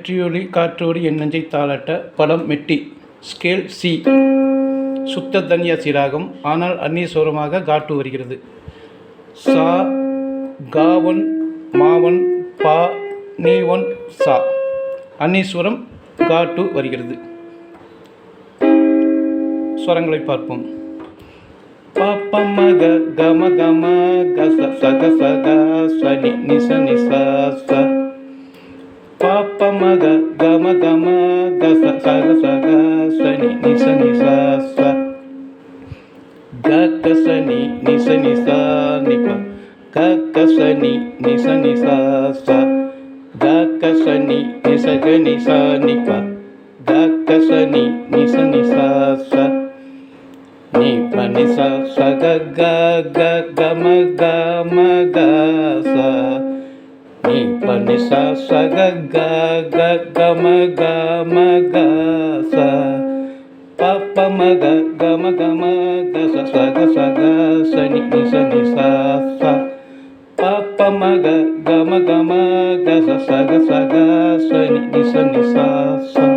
வெற்றியொலி காற்றோடு என் நெஞ்சை தாளாட்ட. படம் மெட்டி. Scale C. சுத்த தன்யாசி ராகம், ஆனால் அந்நியஸ்வரமாக காட்டு வருகிறது. சா காவன் மாவன் பா நீவன் சா. அந்நியஸ்வரம் காட்டு வருகிறது. ஸ்வரங்களை பார்ப்போம். பாப்ப மக கம கம கச சக சக சனி நிச நிச ச. பாப்ப மக கம கம கச சக சக சனி நிச நிச ச. க கசனி நிச நிச நிப. க கசனி நிச நிச ச. க கசனி நிசக நிச நிப. க கசனி நிச நிச ச. ni pa ni sa sa ga ga ga ga ma ga ma ga sa. ni pa ni sa sa ga ga ga ga ma ga ma ga sa. pa pa ma ga ga ma ga sa sa ga sa ni sa sa. pa pa ma ga ga ma ga sa sa ga sa ni sa sa.